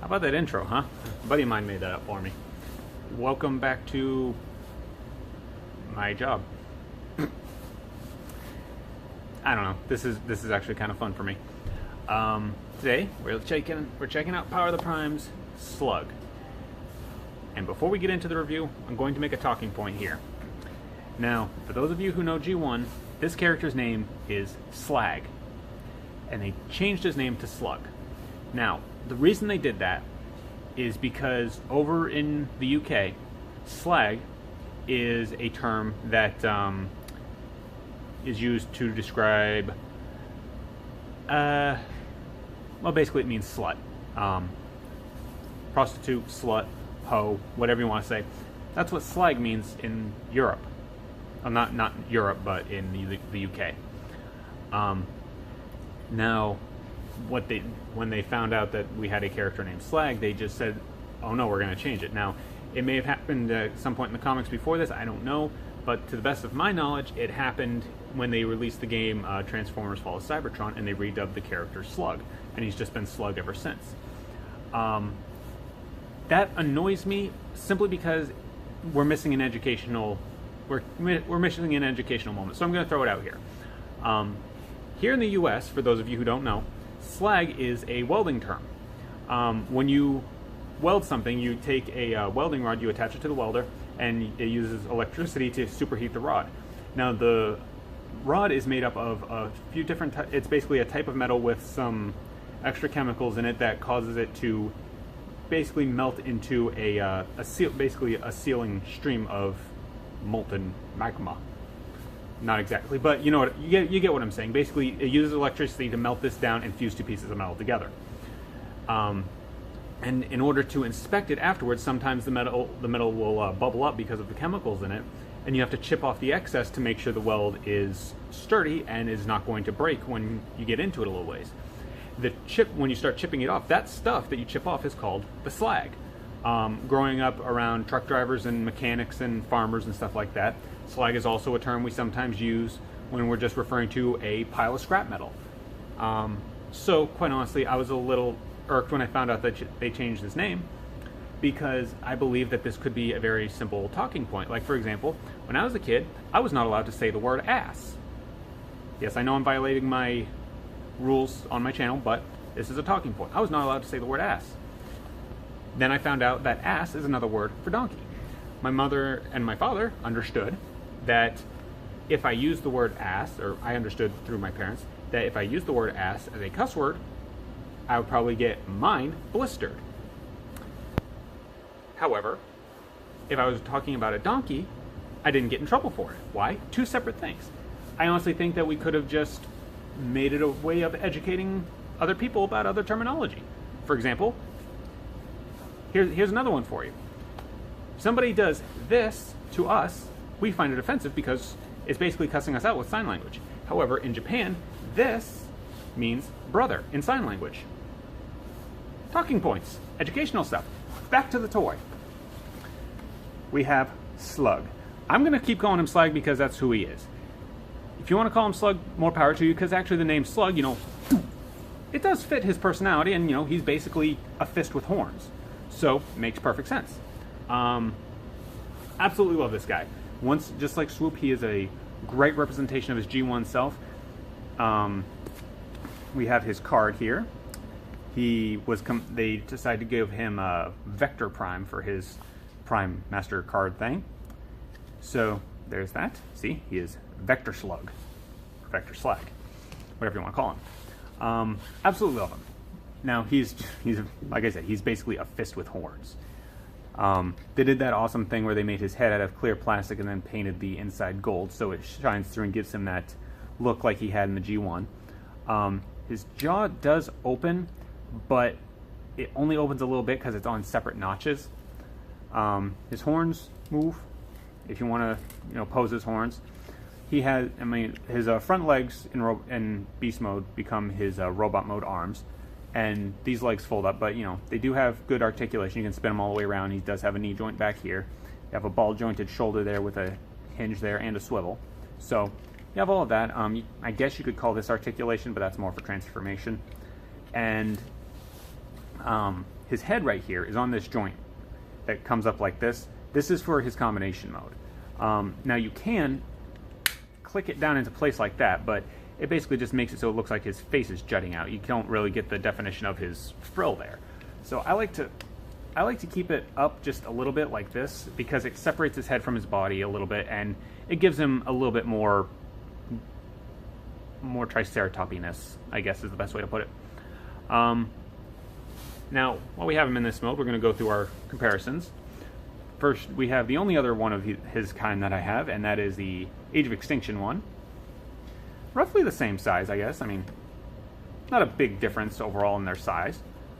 about that intro, huh? A buddy of mine made that up for me. Welcome back to my job. I don't know. This is actually kind of fun for me. Today we're checking out Power of the Prime's SLUG. And before we get into the review, I'm going to make a talking point here. Now, for those of you who know G1, this character's name is SLAG, and they changed his name to SLUG. Now, the reason they did that is because over in the UK, SLAG is a term that is used to describe, well, basically it means slut. Prostitute, slut, hoe, whatever you want to say. That's what SLAG means in Europe. Not Europe, but in the UK. Now, when they found out that we had a character named SLAG, they just said, "Oh no, we're going to change it." Now, it may have happened at some point in the comics before this. I don't know, but to the best of my knowledge, it happened when they released the game Transformers: Fall of Cybertron, and they redubbed the character SLUG, and he's just been SLUG ever since. That annoys me simply because we're missing an educational moment. So I'm going to throw it out here. Here in the U.S., for those of you who don't know, SLAG is a welding term. When you weld something, you take a welding rod, you attach it to the welder, and it uses electricity to superheat the rod. Now, the rod is made up of a few different it's basically a type of metal with some extra chemicals in it that causes it to basically melt into basically a sealing stream of molten magma. Not exactly, but you know what, you get what I'm saying. Basically, it uses electricity to melt this down and fuse two pieces of metal together. And in order to inspect it afterwards, sometimes the metal will bubble up because of the chemicals in it, and you have to chip off the excess to make sure the weld is sturdy and is not going to break when you get into it a little ways. The chip, when you start chipping it off, that stuff that you chip off is called the slag. Growing up around truck drivers and mechanics and farmers and stuff like that, slag is also a term we sometimes use when we're just referring to a pile of scrap metal. So, quite honestly, I was a little irked when I found out that they changed his name, because I believe that this could be a very simple talking point. Like, for example, when I was a kid, I was not allowed to say the word ass. Yes, I know I'm violating my rules on my channel, but this is a talking point. I was not allowed to say the word ass. Then I found out that ass is another word for donkey. My mother and my father understood that if I used the word ass, or I understood through my parents, that if I used the word ass as a cuss word, I would probably get mine blistered. However, if I was talking about a donkey, I didn't get in trouble for it. Why? Two separate things. I honestly think that we could have just made it a way of educating other people about other terminology. For example, here's another one for you. If somebody does this to us, we find it offensive because it's basically cussing us out with sign language. However, in Japan, this means brother in sign language. Talking points, educational stuff. Back to the toy. We have SLUG. I'm going to keep calling him SLAG because that's who he is. If you want to call him SLUG, more power to you, because actually the name SLUG, you know, it does fit his personality, and, you know, he's basically a fist with horns. So, it makes perfect sense. Absolutely love this guy. Just like Swoop, he is a great representation of his G1 self. We have his card here. They decided to give him a Vector Prime for his Prime Master card thing. So there's that. See, he is Vector Slug, or Vector Slag, whatever you want to call him. Absolutely love him. Now he's like I said, he's basically a fist with horns. They did that awesome thing where they made his head out of clear plastic and then painted the inside gold, so it shines through and gives him that look like he had in the G1. His jaw does open, but it only opens a little bit because it's on separate notches. His horns move. If you want to, pose his horns, he has. His front legs in Beast mode become his robot mode arms, and these legs fold up. But they do have good articulation. You can spin them all the way around. He does have a knee joint back here. You have a ball jointed shoulder there with a hinge there and a swivel. So you have all of that. I guess you could call this articulation, but that's more for transformation. And his head right here is on this joint that comes up like this. This is for his combination mode. Now you can click it down into place like that, but it basically just makes it so it looks like his face is jutting out. You don't really get the definition of his frill there. So I like to keep it up just a little bit like this, because it separates his head from his body a little bit, and it gives him a little bit more triceratopiness, I guess is the best way to put it. Now, while we have him in this mode, we're going to go through our comparisons. First, we have the only other one of his kind that I have, and that is the Age of Extinction one. Roughly the same size, I guess. I mean, not a big difference overall in their size.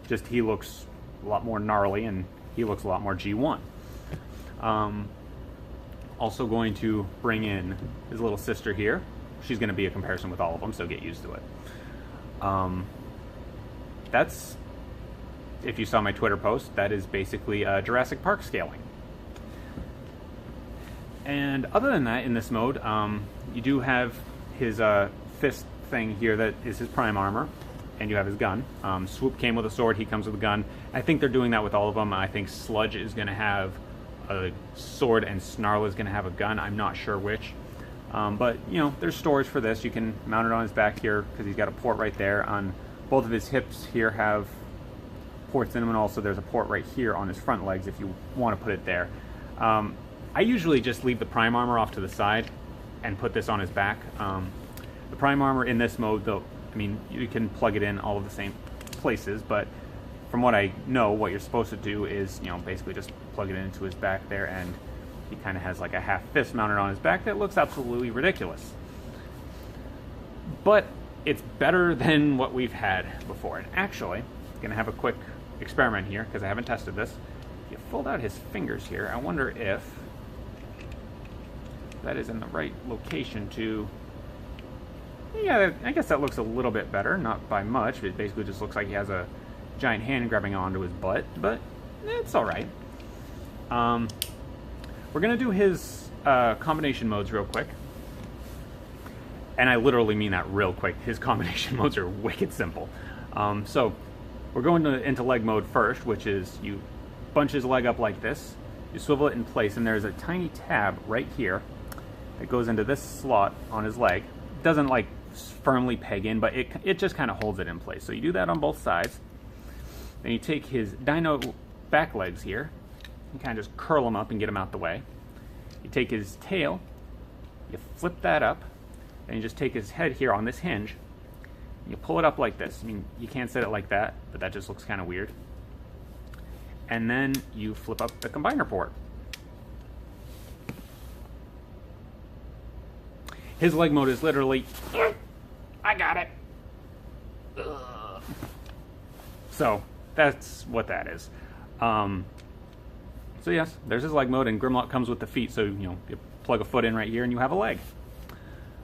Just he looks a lot more gnarly, and he looks a lot more G1. Also going to bring in his little sister here. She's going to be a comparison with all of them, so get used to it. That's, if you saw my Twitter post, that is basically Jurassic Park scaling. And other than that, in this mode, you do have his fist thing here that is his prime armor, and you have his gun. Swoop came with a sword, he comes with a gun. I think they're doing that with all of them. I think Sludge is going to have a sword and Snarl is going to have a gun. I'm not sure which. But, you know, there's storage for this. You can mount it on his back here because he's got a port right there. On both of his hips here have ports in them, and also there's a port right here on his front legs if you want to put it there. I usually just leave the prime armor off to the side and put this on his back. The prime armor in this mode, though, I mean, you can plug it in all of the same places, but from what I know, what you're supposed to do is, you know, basically just plug it into his back there, and he kind of has like a half fist mounted on his back that looks absolutely ridiculous. But it's better than what we've had before. And actually, I'm going to have a quick experiment here because I haven't tested this. If you fold out his fingers here, I wonder if that is in the right location to... Yeah, I guess that looks a little bit better, not by much. It basically just looks like he has a giant hand grabbing onto his butt, but it's all right. We're going to do his combination modes real quick. And I literally mean that real quick. His combination modes are wicked simple. So we're going into leg mode first, which is you bunch his leg up like this. You swivel it in place, and there's a tiny tab right here that goes into this slot on his leg. It doesn't like firmly peg in, but it just kind of holds it in place. So you do that on both sides. Then you take his dino back legs here and kind of just curl them up and get them out the way. You take his tail, you flip that up, and you just take his head here on this hinge, and you pull it up like this. I mean, you can't set it like that, but that just looks kind of weird. And then you flip up the combiner port. His leg mode is literally, I got it. Ugh. So that's what that is. So yes, there's his leg mode, and Grimlock comes with the feet, so you know, you plug a foot in right here and you have a leg.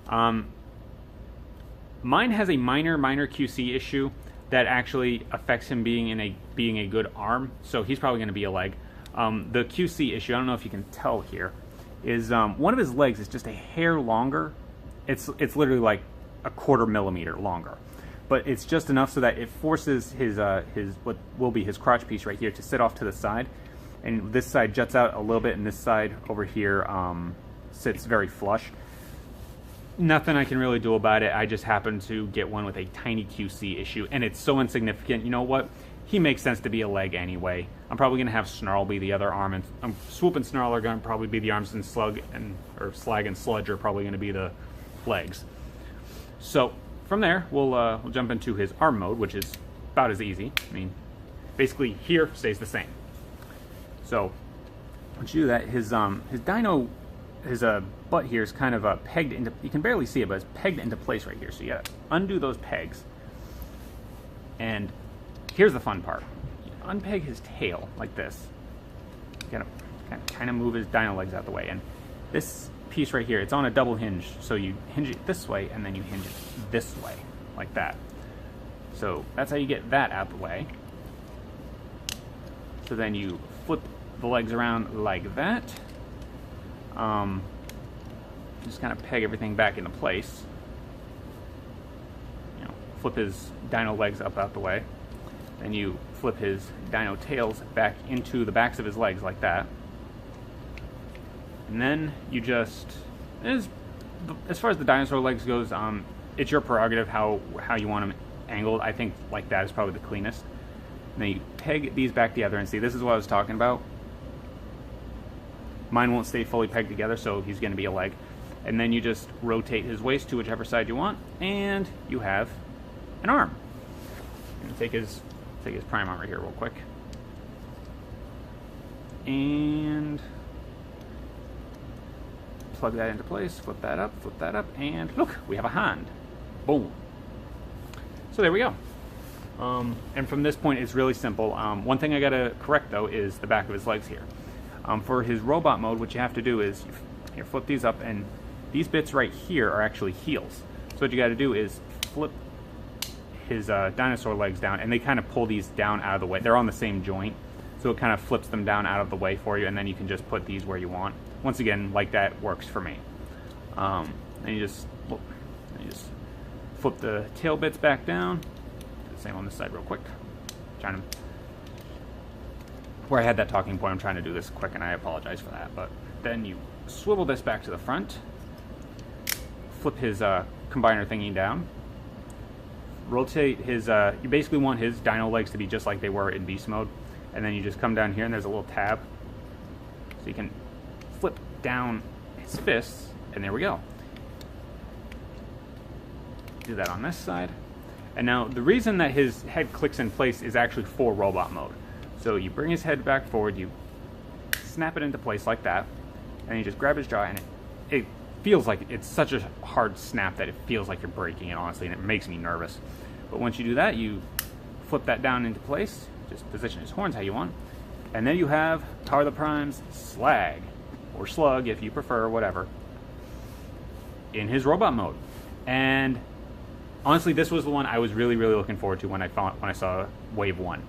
Mine has a minor QC issue that actually affects him being a good arm, so he's probably going to be a leg. The QC issue, I don't know if you can tell here, is one of his legs is just a hair longer. It's literally like a 1/4 millimeter longer, but it's just enough so that it forces his what will be his crotch piece right here to sit off to the side, and this side juts out a little bit, and this side over here sits very flush. Nothing I can really do about it. I just happen to get one with a tiny QC issue, and it's so insignificant. You know what? He makes sense to be a leg anyway. I'm probably going to have Snarl be the other arm, and Swoop and Snarl are going to probably be the arms, and SLAG and Sludge are probably going to be the legs. So from there, we'll jump into his arm mode, which is about as easy. I mean, basically here stays the same. So once you do that, his dino, his butt here is kind of pegged into, you can barely see it, but it's pegged into place right here. So you gotta undo those pegs. And here's the fun part. You unpeg his tail like this. You gotta kind of move his dino legs out the way. And this piece right here, it's on a double hinge. So you hinge it this way, and then you hinge it this way, like that. So that's how you get that out the way. So then you flip the legs around like that. Just kind of peg everything back into place. You know, flip his dino legs up out the way. Then you flip his dino tails back into the backs of his legs like that. And then you just, as far as the dinosaur legs goes, it's your prerogative how you want them angled. I think like that is probably the cleanest. And then you peg these back together, and see, this is what I was talking about. Mine won't stay fully pegged together, so he's going to be a leg. And then you just rotate his waist to whichever side you want, and you have an arm. I'm going to take his prime armor here real quick. And plug that into place, flip that up, and look, we have a hand. Boom. So there we go. And from this point, it's really simple. One thing I gotta correct though is the back of his legs here. For his robot mode, what you have to do is you flip these up, and these bits right here are actually heels. So what you gotta do is flip his dinosaur legs down, and they kind of pull these down out of the way. They're on the same joint, so it kind of flips them down out of the way for you, and then you can just put these where you want. Once again, like that works for me. And you just flip the tail bits back down. Do the same on this side real quick. Where I had that talking point, I'm trying to do this quick, and I apologize for that. But then you swivel this back to the front, flip his combiner thingy down, rotate his, you basically want his dino legs to be just like they were in beast mode, and then you just come down here and there's a little tab, so you can flip down his fists, and there we go. Do that on this side. And now the reason that his head clicks in place is actually for robot mode. So you bring his head back forward, you snap it into place like that, and you just grab his jaw, and it feels like it's such a hard snap that it feels like you're breaking it, honestly, and it makes me nervous. But once you do that, you flip that down into place, just position his horns how you want, and then you have Power of the Prime's SLAG, or SLUG if you prefer, whatever, in his robot mode. And honestly, this was the one I was really, really looking forward to when I saw Wave 1.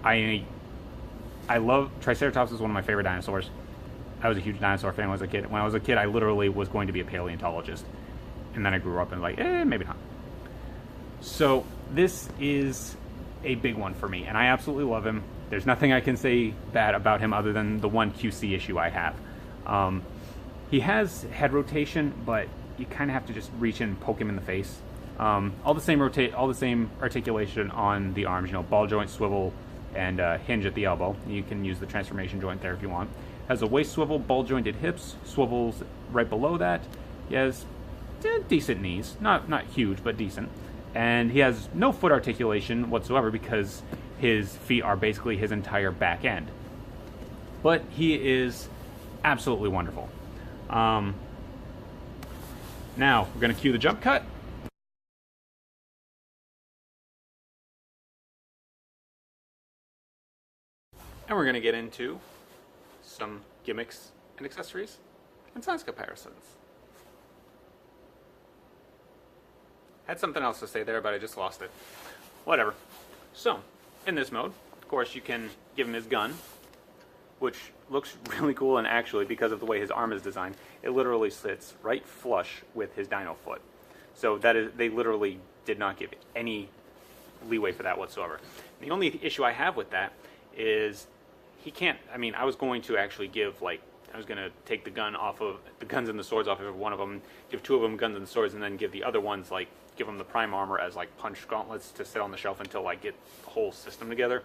I love Triceratops, is one of my favorite dinosaurs. I was a huge dinosaur fan when I was a kid. When I was a kid, I literally was going to be a paleontologist. And then I grew up and like, maybe not. So this is a big one for me, and I absolutely love him. There's nothing I can say bad about him other than the one QC issue I have. He has head rotation, but you kind of have to just reach in and poke him in the face. All the same articulation on the arms. You know, ball joint, swivel, and hinge at the elbow. You can use the transformation joint there if you want. Has a waist swivel, ball jointed hips, swivels right below that. He has decent knees, not huge, but decent. And he has no foot articulation whatsoever because his feet are basically his entire back end. But he is absolutely wonderful. Now we're going to cue the jump cut. And we're going to get into some gimmicks and accessories and size comparisons. Had something else to say there, but I just lost it. Whatever. So, in this mode, of course, you can give him his gun, which looks really cool, and actually, because of the way his arm is designed, it literally sits right flush with his dino foot. So that is, they literally did not give any leeway for that whatsoever. The only issue I have with that is he can't, I mean, I was going to actually give, like, I was going to take the guns and the swords off of one of them, give two of them guns and swords, and then give the other ones, like, give them the prime armor as, like, punch gauntlets to sit on the shelf until I get the whole system together.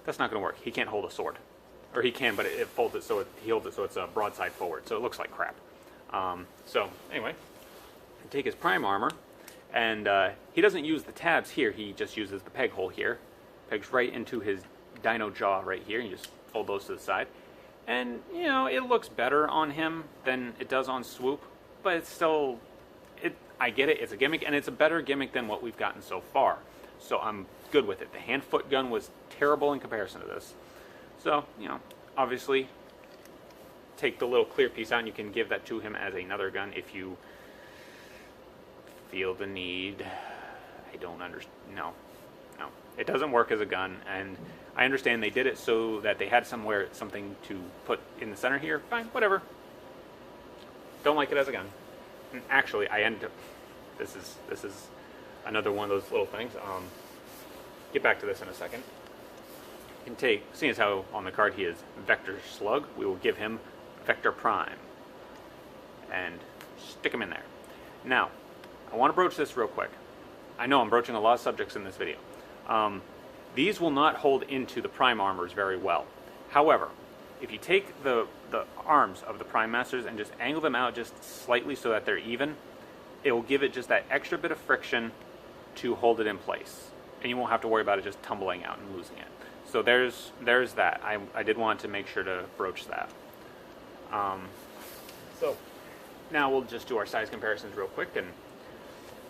That's not going to work. He can't hold a sword. Or he can, but it folds it so he holds it so it's broadside forward, so it looks like crap. So, anyway, I take his prime armor, and he doesn't use the tabs here, he just uses the peg hole here. Pegs right into his dino jaw right here, and you just fold those to the side. And, you know, it looks better on him than it does on Swoop, but it's still, I get it, it's a gimmick, and it's a better gimmick than what we've gotten so far. So I'm good with it. The hand-foot gun was terrible in comparison to this. So, you know, obviously, take the little clear piece out, and you can give that to him as another gun if you feel the need. I don't understand. No. It doesn't work as a gun, and I understand they did it so that they had something to put in the center here. Fine, whatever. Don't like it as a gun. And actually, I ended up, this is another one of those little things. get back to this in a second. You can take, seeing as how on the card he is Vector Slug, we will give him Vector Prime. And stick him in there. Now, I want to broach this real quick. I know I'm broaching a lot of subjects in this video. These will not hold into the Prime armors very well. However, if you take the arms of the Prime Masters and just angle them out just slightly so that they're even, it will give it just that extra bit of friction to hold it in place. And you won't have to worry about it just tumbling out and losing it. So there's that. I did want to make sure to broach that. So now we'll just do our size comparisons real quick. And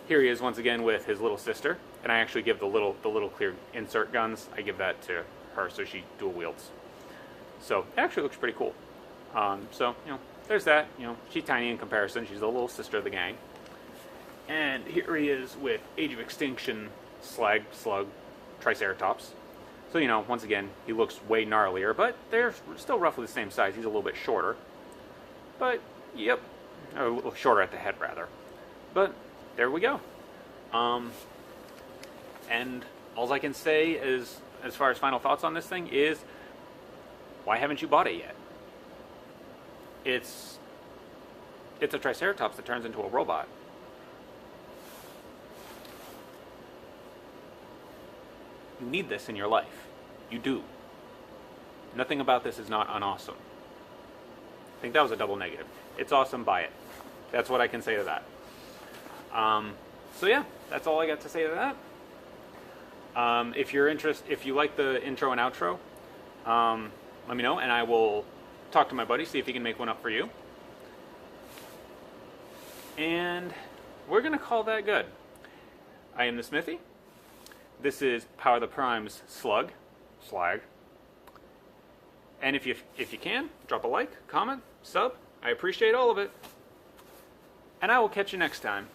here he is once again with his little sister. And I actually give the little clear insert guns, I give that to her so she dual wields. So it actually looks pretty cool. So, you know, there's that. You know, she's tiny in comparison. She's the little sister of the gang. And here he is with Age of Extinction SLAG, SLUG, Triceratops. So, you know, once again, he looks way gnarlier, but they're still roughly the same size. He's a little bit shorter. But, yep, a little shorter at the head, rather. But, there we go. And all I can say is, as far as final thoughts on this thing, is why haven't you bought it yet? It's a Triceratops that turns into a robot. You need this in your life. You do. Nothing about this is not unawesome. I think that was a double negative. It's awesome, buy it. That's what I can say to that. So yeah, that's all I got to say to that. If you like the intro and outro, let me know and I will talk to my buddy, see if he can make one up for you. And we're going to call that good. I am the Smithy. This is Power the Prime's SLUG, SLAG. And if you can, drop a like, comment, sub. I appreciate all of it. And I will catch you next time.